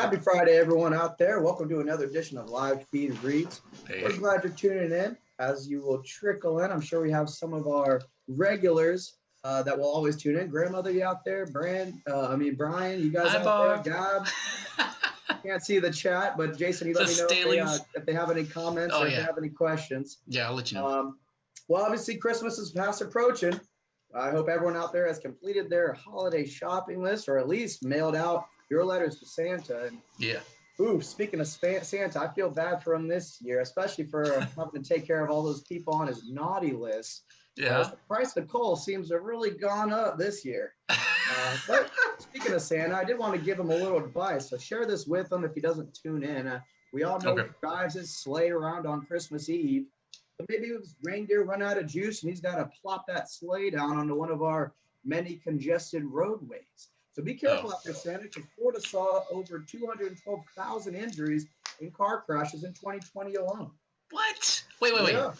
Happy Friday, everyone out there. Welcome to another edition of Live Feed Reads. Hey. We're glad you're tuning in. As you will trickle in, I'm sure we have some of our regulars that will always tune in. Grandmother, you out there? Brian, you guys Hi, out Bob. there? Gab, can't see the chat, but Jason, you let me know if they have any comments or if they have any questions. Yeah, I'll let you know. Well, obviously, Christmas is fast approaching. I hope everyone out there has completed their holiday shopping list or at least mailed out your letters to Santa. And, yeah. Ooh, speaking of Santa, I feel bad for him this year, especially for having to take care of all those people on his naughty list. Yeah. The price of coal seems to have really gone up this year. But speaking of Santa, I did want to give him a little advice. So share this with him if he doesn't tune in. We all know he drives his sleigh around on Christmas Eve. But maybe his reindeer run out of juice and he's got to plop that sleigh down onto one of our many congested roadways. So be careful out there, Santa, because Florida saw over 212,000 injuries in car crashes in 2020 alone. What? Wait. Yeah.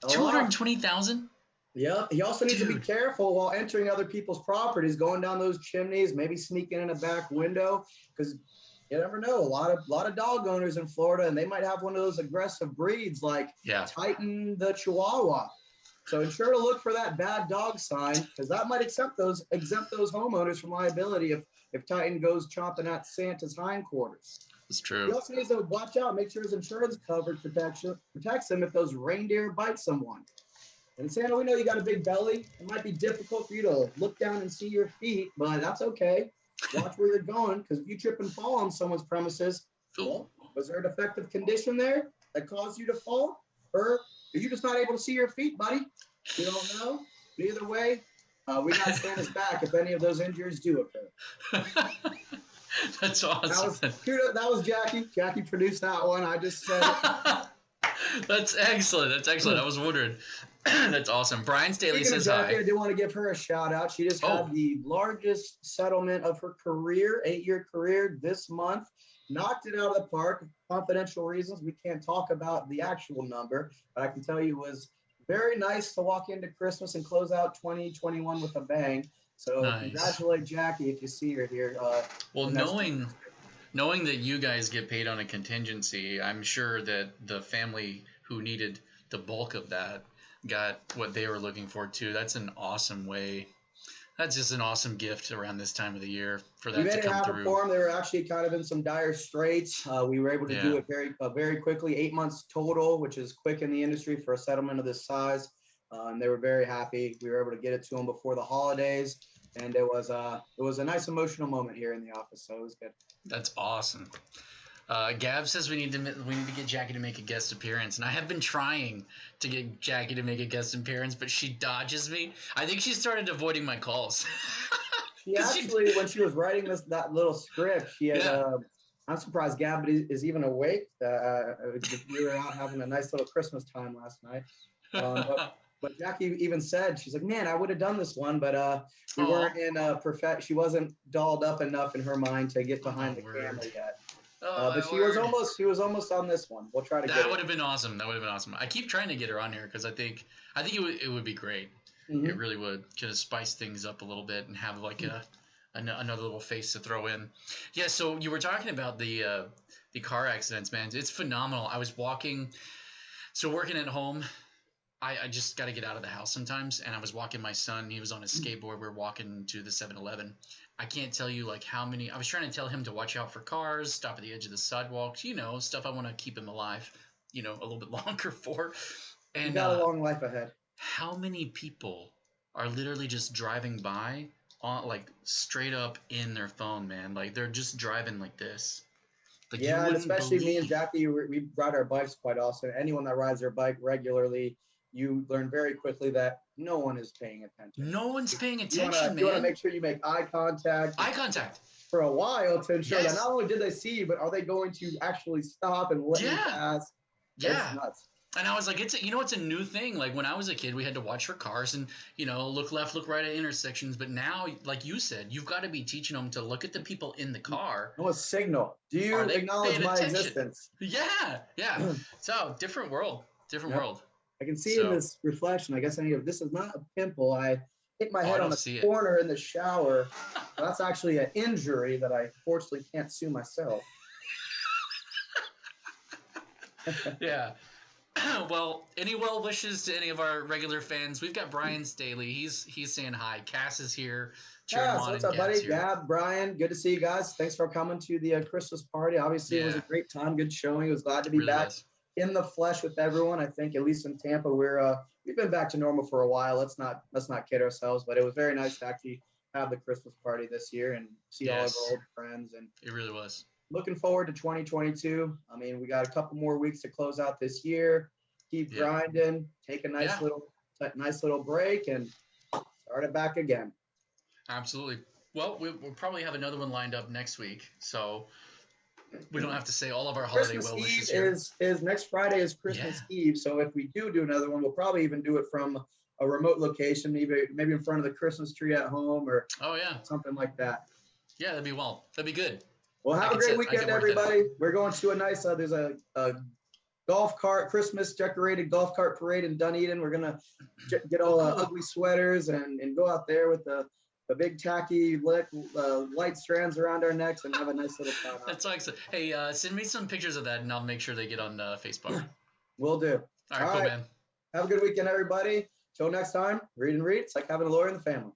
220,000? Yeah. He also needs to be careful while entering other people's properties, going down those chimneys, maybe sneaking in a back window, because you never know. A lot of dog owners in Florida, and they might have one of those aggressive breeds like Titan the Chihuahua. So ensure to look for that bad dog sign, because that might exempt those homeowners from liability if Titan goes chomping at Santa's hindquarters. That's true. He also needs to watch out, make sure his insurance coverage protects him if those reindeer bite someone. And Santa, we know you got a big belly. It might be difficult for you to look down and see your feet, but that's okay. Watch where you're going, because if you trip and fall on someone's premises, well, was there a defective condition there that caused you to fall? Or are you just not able to see your feet, buddy? You don't know? But either way, we got Santa's back if any of those injuries do occur. That's awesome. That was Jackie. Jackie produced that one. I just said it. That's excellent. I was wondering. That's awesome. Brian Staley says Jackie, hi. I do want to give her a shout out. She just had the largest settlement of her career, 8-year career this month. Knocked it out of the park. Confidential reasons, we can't talk about the actual number, but I can tell you it was very nice to walk into Christmas and close out 2021 with a bang. So Congratulate Jackie if you see her here. Well, knowing that you guys get paid on a contingency, I'm sure that the family who needed the bulk of that got what they were looking for too. That's an awesome way. That's just an awesome gift around this time of the year for that to come through. For them. They were actually kind of in some dire straits. We were able to do it very quickly, 8 months total, which is quick in the industry for a settlement of this size. And they were very happy. We were able to get it to them before the holidays, and it was a nice emotional moment here in the office. So it was good. That's awesome. Gab says we need to get Jackie to make a guest appearance, and I have been trying to get Jackie to make a guest appearance, but she dodges me. I think she started avoiding my calls. She actually, when she was writing that little script, she had. I'm surprised Gab is even awake. We were out having a nice little Christmas time last night. But Jackie even said, she's like, man, I would have done this one, but we weren't in she wasn't dolled up enough in her mind to get behind the camera yet. But she was almost on this one. We'll try to get it. That would have been awesome. I keep trying to get her on here because I think it would be great. Mm-hmm. It really would. Just spice things up a little bit and have like another little face to throw in. Yeah. So you were talking about the car accidents, man. It's phenomenal. I was working at home. I just got to get out of the house sometimes, and I was walking my son. He was on his skateboard. We were walking to the 7-Eleven. I can't tell you like how many – I was trying to tell him to watch out for cars, stop at the edge of the sidewalks, stuff I want to keep him alive, a little bit longer for. And you got a long life ahead. How many people are literally just driving by on like straight up in their phone, man? Like they're just driving like this. Like, and especially me and Jackie, we ride our bikes quite often. Anyone that rides their bike regularly – you learn very quickly that no one is paying attention. No one's paying attention, man. You want to make sure you make eye contact. For a while to ensure that not only did they see you, but are they going to actually stop and let you pass? Yeah. It's nuts. And I was like, it's a new thing. Like when I was a kid, we had to watch for cars and, look left, look right at intersections. But now, like you said, you've got to be teaching them to look at the people in the car. No, a signal. Do you acknowledge my existence? Yeah. So different world. World. I can see in this reflection, I guess this is not a pimple. I hit my head on a corner in the shower. That's actually an injury that I fortunately can't sue myself. Yeah. Well, any well wishes to any of our regular fans? We've got Brian Staley. He's saying hi. Cass is here. Cheering Yeah, him so on, what's and up, Gab's buddy? here. Gab, Brian, good to see you guys. Thanks for coming to the Christmas party. Obviously, it was a Yeah, great time, good showing. It was glad to be really back was. in the flesh with everyone. I think at least in Tampa, we've been back to normal for a while. Let's not kid ourselves, but it was very nice to actually have the Christmas party this year and see all of our Yes, old friends. And it really was. looking forward to 2022. I mean, we got a couple more weeks to close out this year. Keep Yeah, grinding, take a yeah, nice little break, and start it back again. absolutely. Well, we'll probably have another one lined up next week, so we don't have to say all of our holiday Christmas well Eve wishes here. is next Friday is Yeah. Christmas Eve. So if we do another one, we'll probably even do it from a remote location, maybe in front of the Christmas tree at home or Oh yeah. something like that. Yeah, that'd be good. Well, have a great I weekend, can work that out. everybody. We're going to a nice there's a golf cart, Christmas decorated golf cart parade in Dunedin. We're gonna get all Oh, cool. ugly sweaters and go out there with the big tacky light strands around our necks and have a nice little time out That's so there. exciting. Hey, send me some pictures of that, and I'll make sure they get on Facebook. Will do. All All right, cool, right. man. Have a good weekend, everybody. Till next time, read and read. It's like having a lawyer in the family.